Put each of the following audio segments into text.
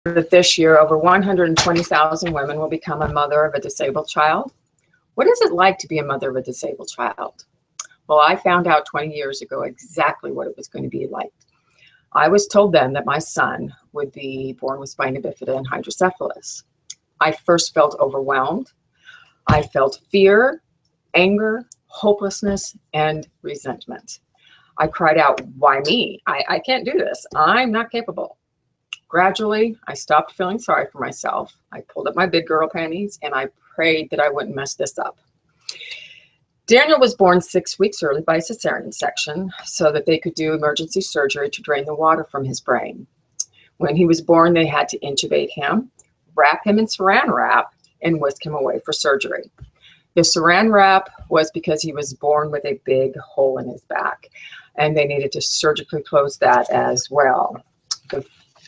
that this year over 120,000 women will become a mother of a disabled child. What is it like to be a mother of a disabled child? Well, I found out 20 years ago exactly what it was going to be like. I was told then that my son would be born with spina bifida and hydrocephalus. I first felt overwhelmed. I felt fear, anger, hopelessness, and resentment. I cried out, why me? I can't do this. I'm not capable. Gradually, I stopped feeling sorry for myself. I pulled up my big girl panties and I prayed that I wouldn't mess this up. Daniel was born 6 weeks early by cesarean section so that they could do emergency surgery to drain the water from his brain. When he was born, they had to intubate him, wrap him in saran wrap, and whisk him away for surgery. The saran wrap was because he was born with a big hole in his back, and they needed to surgically close that as well.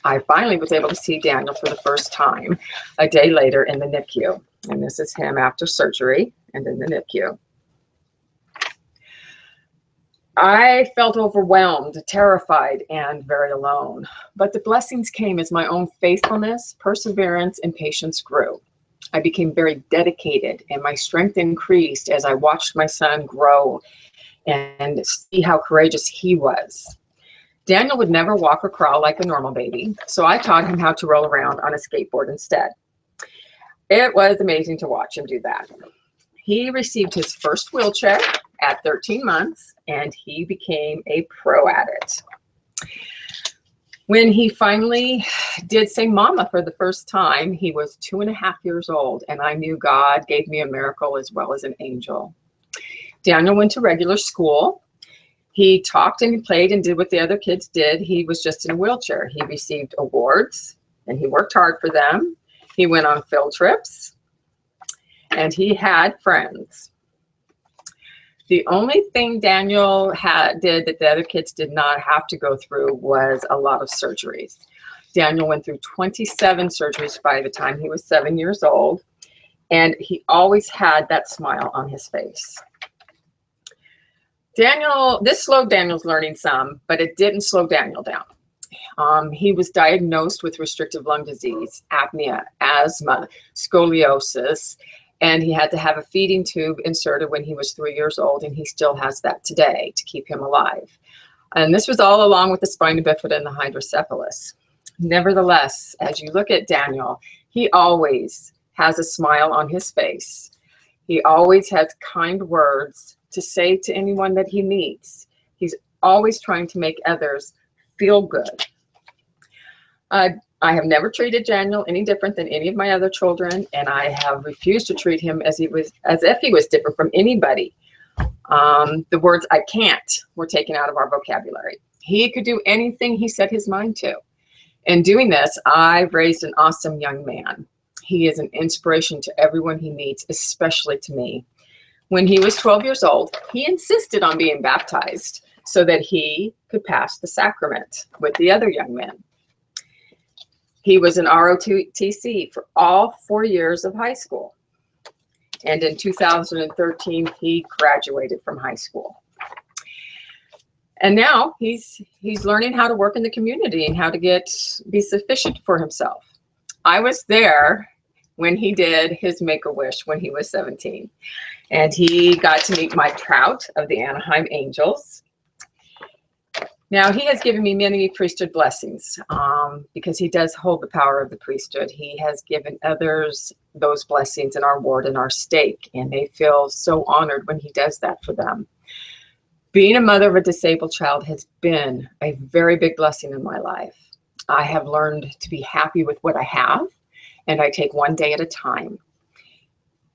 I finally was able to see Daniel for the first time a day later in the NICU. And this is him after surgery and in the NICU. I felt overwhelmed, terrified, and very alone. But the blessings came as my own faithfulness, perseverance, and patience grew. I became very dedicated, and my strength increased as I watched my son grow and see how courageous he was. Daniel would never walk or crawl like a normal baby, so I taught him how to roll around on a skateboard instead. It was amazing to watch him do that. He received his first wheelchair at 13 months, and he became a pro at it. When he finally did say mama for the first time, he was 2.5 years old, and I knew God gave me a miracle as well as an angel. Daniel went to regular school. He talked and he played and did what the other kids did. He was just in a wheelchair. He received awards and he worked hard for them. He went on field trips and he had friends. The only thing Daniel did that the other kids did not have to go through was a lot of surgeries. Daniel went through 27 surgeries by the time he was 7 years old, and he always had that smile on his face. This slowed Daniel's learning some, but it didn't slow Daniel down. He was diagnosed with restrictive lung disease, apnea, asthma, scoliosis, and he had to have a feeding tube inserted when he was 3 years old, and he still has that today to keep him alive. And this was all along with the spina bifida and the hydrocephalus. Nevertheless, as you look at Daniel, he always has a smile on his face. He always has kind words to say to anyone that he meets. He's always trying to make others feel good. I have never treated Daniel any different than any of my other children, and I have refused to treat him as if he was different from anybody. The words "I can't" were taken out of our vocabulary. He could do anything he set his mind to. In doing this, I've raised an awesome young man. He is an inspiration to everyone he meets, especially to me. When he was 12 years old, he insisted on being baptized so that he could pass the sacrament with the other young men. He was an ROTC for all 4 years of high school. And in 2013, he graduated from high school. And now he's learning how to work in the community and how to be sufficient for himself. I was there when he did his Make-A-Wish when he was 17. And he got to meet Mike Trout of the Anaheim Angels. Now, he has given me many priesthood blessings because he does hold the power of the priesthood. He has given others those blessings in our ward and our stake, and they feel so honored when he does that for them. Being a mother of a disabled child has been a very big blessing in my life. I have learned to be happy with what I have, and I take one day at a time.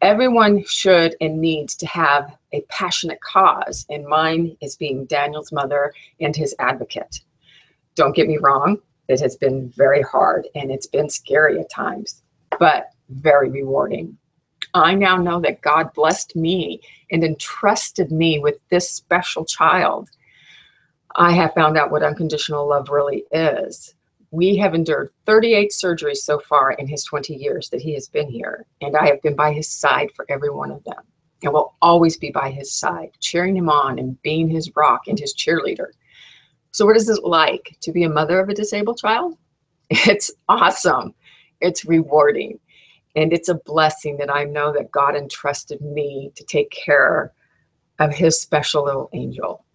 Everyone should and needs to have a passionate cause, and mine is being Daniel's mother and his advocate. Don't get me wrong, it has been very hard and it's been scary at times, but very rewarding. I now know that God blessed me and entrusted me with this special child. I have found out what unconditional love really is. We have endured 38 surgeries so far in his 20 years that he has been here, and I have been by his side for every one of them, and will always be by his side, cheering him on and being his rock and his cheerleader. So what is it like to be a mother of a disabled child? It's awesome. It's rewarding. And it's a blessing that I know that God entrusted me to take care of his special little angel.